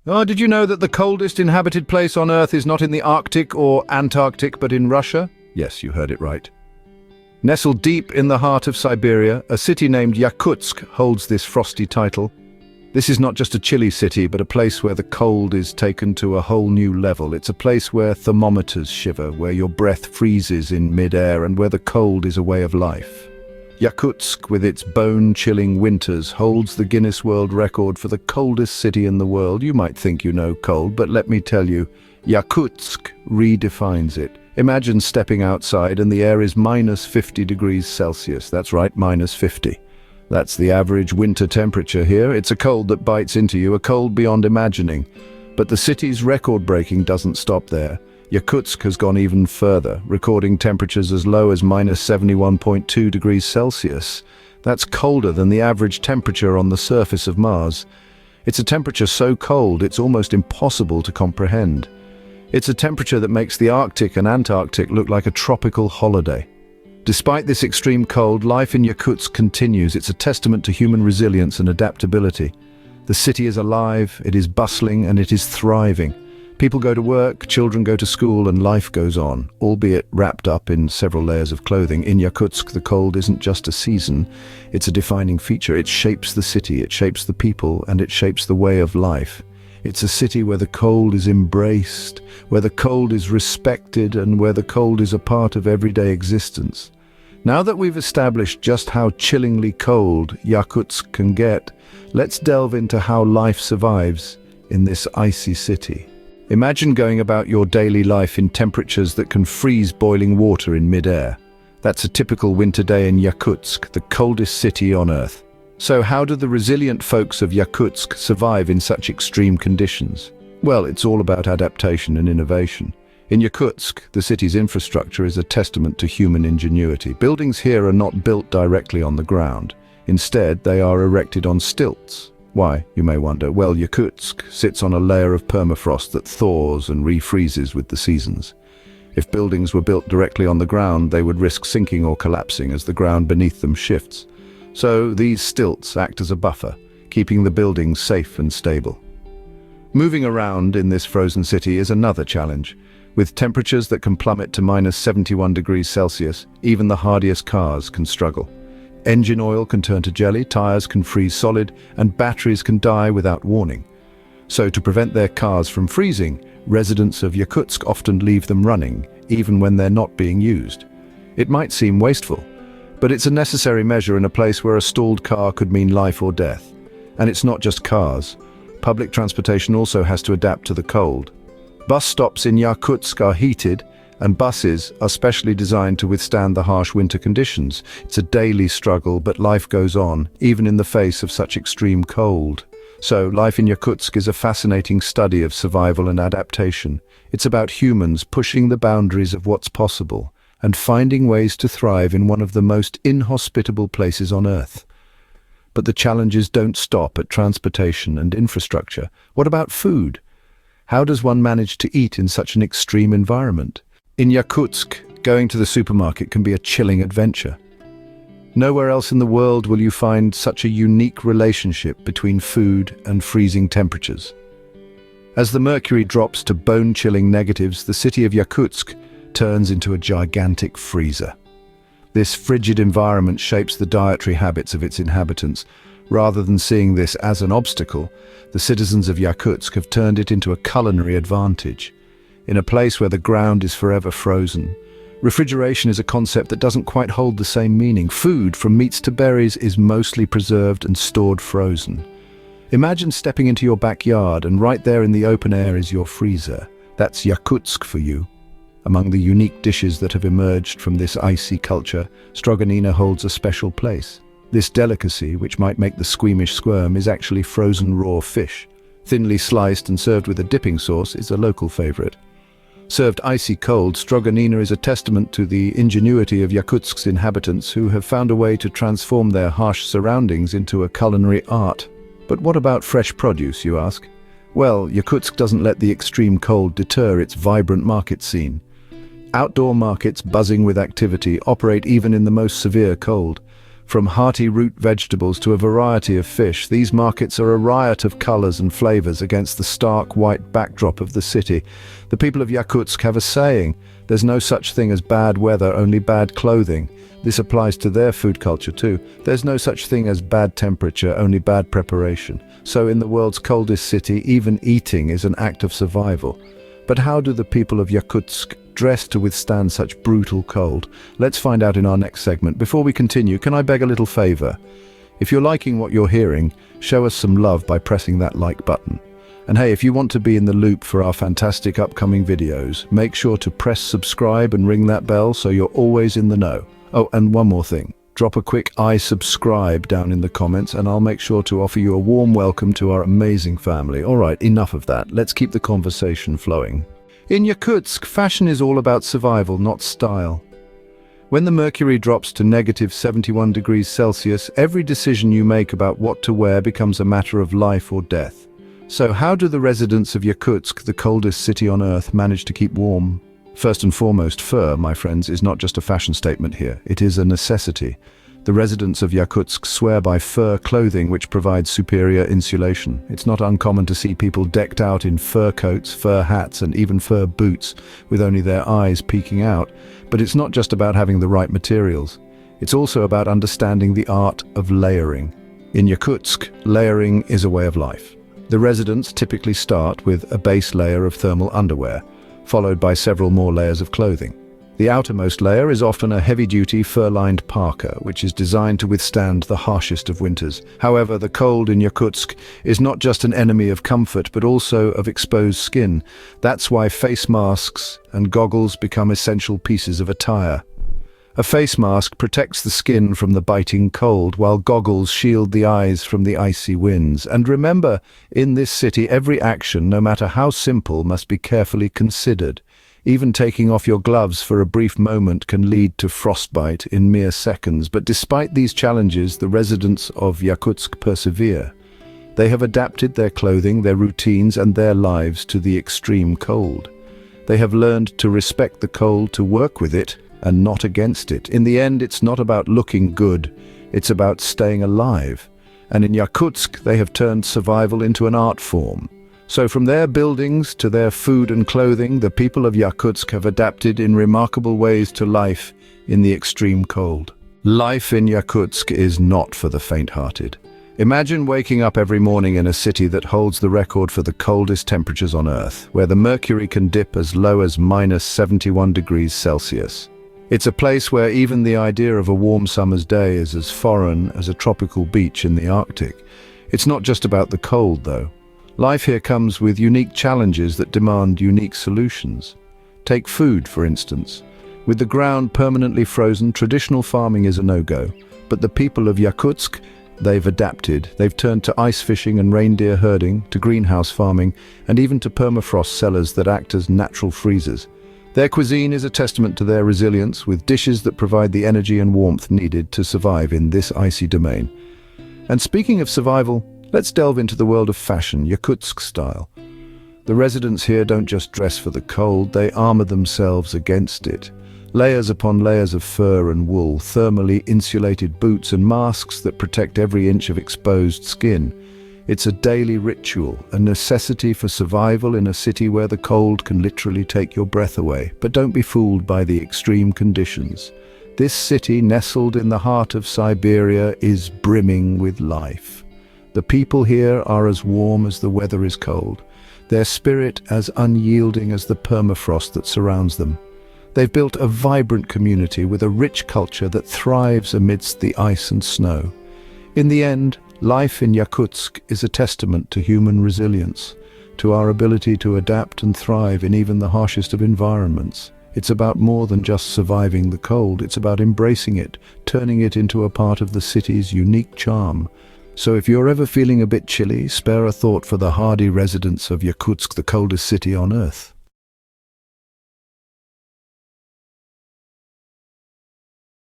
Oh, did you know that the coldest inhabited place on Earth is not in the Arctic or Antarctic, but in Russia? Yes, you heard it right. Nestled deep in the heart of Siberia, a city named Yakutsk holds this frosty title. This is not just a chilly city, but a place where the cold is taken to a whole new level. It's a place where thermometers shiver, where your breath freezes in mid-air, and where the cold is a way of life. Yakutsk, with its bone-chilling winters, holds the Guinness World Record for the coldest city in the world. You might think you know cold, but let me tell you, Yakutsk redefines it. Imagine stepping outside and the air is minus 50 degrees Celsius. That's right, minus 50. That's the average winter temperature here. It's a cold that bites into you, a cold beyond imagining. But the city's record-breaking doesn't stop there. Yakutsk has gone even further, recording temperatures as low as minus 71.2 degrees Celsius. That's colder than the average temperature on the surface of Mars. It's a temperature so cold it's almost impossible to comprehend. It's a temperature that makes the Arctic and Antarctic look like a tropical holiday. Despite this extreme cold, life in Yakutsk continues. It's a testament to human resilience and adaptability. The city is alive, it is bustling, and it is thriving. People go to work, children go to school, and life goes on, albeit wrapped up in several layers of clothing. In Yakutsk, the cold isn't just a season, it's a defining feature. It shapes the city, it shapes the people, and it shapes the way of life. It's a city where the cold is embraced, where the cold is respected, and where the cold is a part of everyday existence. Now that we've established just how chillingly cold Yakutsk can get, let's delve into how life survives in this icy city. Imagine going about your daily life in temperatures that can freeze boiling water in mid-air. That's a typical winter day in Yakutsk, the coldest city on Earth. So how do the resilient folks of Yakutsk survive in such extreme conditions? Well, it's all about adaptation and innovation. In Yakutsk, the city's infrastructure is a testament to human ingenuity. Buildings here are not built directly on the ground. Instead, they are erected on stilts. Why, you may wonder? Well, Yakutsk sits on a layer of permafrost that thaws and refreezes with the seasons. If buildings were built directly on the ground, they would risk sinking or collapsing as the ground beneath them shifts. So these stilts act as a buffer, keeping the buildings safe and stable. Moving around in this frozen city is another challenge. With temperatures that can plummet to minus 71 degrees Celsius, even the hardiest cars can struggle. Engine oil can turn to jelly, tires can freeze solid, and batteries can die without warning. So to prevent their cars from freezing, residents of Yakutsk often leave them running, even when they're not being used. It might seem wasteful, but it's a necessary measure in a place where a stalled car could mean life or death. And it's not just cars. Public transportation also has to adapt to the cold. Bus stops in Yakutsk are heated, and buses are specially designed to withstand the harsh winter conditions. It's a daily struggle, but life goes on, even in the face of such extreme cold. So, life in Yakutsk is a fascinating study of survival and adaptation. It's about humans pushing the boundaries of what's possible and finding ways to thrive in one of the most inhospitable places on Earth. But the challenges don't stop at transportation and infrastructure. What about food? How does one manage to eat in such an extreme environment? In Yakutsk, going to the supermarket can be a chilling adventure. Nowhere else in the world will you find such a unique relationship between food and freezing temperatures. As the mercury drops to bone-chilling negatives, the city of Yakutsk turns into a gigantic freezer. This frigid environment shapes the dietary habits of its inhabitants. Rather than seeing this as an obstacle, the citizens of Yakutsk have turned it into a culinary advantage. In a place where the ground is forever frozen, refrigeration is a concept that doesn't quite hold the same meaning. Food, from meats to berries, is mostly preserved and stored frozen. Imagine stepping into your backyard and right there in the open air is your freezer. That's Yakutsk for you. Among the unique dishes that have emerged from this icy culture, stroganina holds a special place. This delicacy, which might make the squeamish squirm, is actually frozen raw fish. Thinly sliced and served with a dipping sauce is a local favorite. Served icy cold, stroganina is a testament to the ingenuity of Yakutsk's inhabitants who have found a way to transform their harsh surroundings into a culinary art. But what about fresh produce, you ask? Well, Yakutsk doesn't let the extreme cold deter its vibrant market scene. Outdoor markets buzzing with activity operate even in the most severe cold. From hearty root vegetables to a variety of fish, these markets are a riot of colors and flavors against the stark white backdrop of the city. The people of Yakutsk have a saying, "There's no such thing as bad weather, only bad clothing." This applies to their food culture too. There's no such thing as bad temperature, only bad preparation. So in the world's coldest city, even eating is an act of survival. But how do the people of Yakutsk dress to withstand such brutal cold? Let's find out in our next segment. Before we continue, can I beg a little favor? If you're liking what you're hearing, show us some love by pressing that like button. And hey, if you want to be in the loop for our fantastic upcoming videos, make sure to press subscribe and ring that bell so you're always in the know. Oh, and one more thing. Drop a quick "I subscribe" down in the comments and I'll make sure to offer you a warm welcome to our amazing family. All right, enough of that. Let's keep the conversation flowing. In Yakutsk, fashion is all about survival, not style. When the mercury drops to -71 degrees Celsius, every decision you make about what to wear becomes a matter of life or death. So how do the residents of Yakutsk, the coldest city on Earth, manage to keep warm? First and foremost, fur, my friends, is not just a fashion statement here. It is a necessity. The residents of Yakutsk swear by fur clothing which provides superior insulation. It's not uncommon to see people decked out in fur coats, fur hats, and even fur boots, with only their eyes peeking out. But it's not just about having the right materials. It's also about understanding the art of layering. In Yakutsk, layering is a way of life. The residents typically start with a base layer of thermal underwear, followed by several more layers of clothing. The outermost layer is often a heavy-duty fur-lined parka, which is designed to withstand the harshest of winters. However, the cold in Yakutsk is not just an enemy of comfort, but also of exposed skin. That's why face masks and goggles become essential pieces of attire. A face mask protects the skin from the biting cold, while goggles shield the eyes from the icy winds. And remember, in this city, every action, no matter how simple, must be carefully considered. Even taking off your gloves for a brief moment can lead to frostbite in mere seconds. But despite these challenges, the residents of Yakutsk persevere. They have adapted their clothing, their routines, and their lives to the extreme cold. They have learned to respect the cold, to work with it, and not against it. In the end, it's not about looking good, it's about staying alive. And in Yakutsk, they have turned survival into an art form. So from their buildings to their food and clothing, the people of Yakutsk have adapted in remarkable ways to life in the extreme cold. Life in Yakutsk is not for the faint-hearted. Imagine waking up every morning in a city that holds the record for the coldest temperatures on Earth, where the mercury can dip as low as -71 degrees Celsius. It's a place where even the idea of a warm summer's day is as foreign as a tropical beach in the Arctic. It's not just about the cold, though. Life here comes with unique challenges that demand unique solutions. Take food, for instance. With the ground permanently frozen, traditional farming is a no-go. But the people of Yakutsk, they've adapted. They've turned to ice fishing and reindeer herding, to greenhouse farming, and even to permafrost cellars that act as natural freezers. Their cuisine is a testament to their resilience, with dishes that provide the energy and warmth needed to survive in this icy domain. And speaking of survival, let's delve into the world of fashion, Yakutsk style. The residents here don't just dress for the cold, they armor themselves against it. Layers upon layers of fur and wool, thermally insulated boots and masks that protect every inch of exposed skin. It's a daily ritual, a necessity for survival in a city where the cold can literally take your breath away. But don't be fooled by the extreme conditions. This city, nestled in the heart of Siberia, is brimming with life. The people here are as warm as the weather is cold, their spirit as unyielding as the permafrost that surrounds them. They've built a vibrant community with a rich culture that thrives amidst the ice and snow. In the end, life in Yakutsk is a testament to human resilience, to our ability to adapt and thrive in even the harshest of environments. It's about more than just surviving the cold, it's about embracing it, turning it into a part of the city's unique charm. So if you're ever feeling a bit chilly, spare a thought for the hardy residents of Yakutsk, the coldest city on Earth.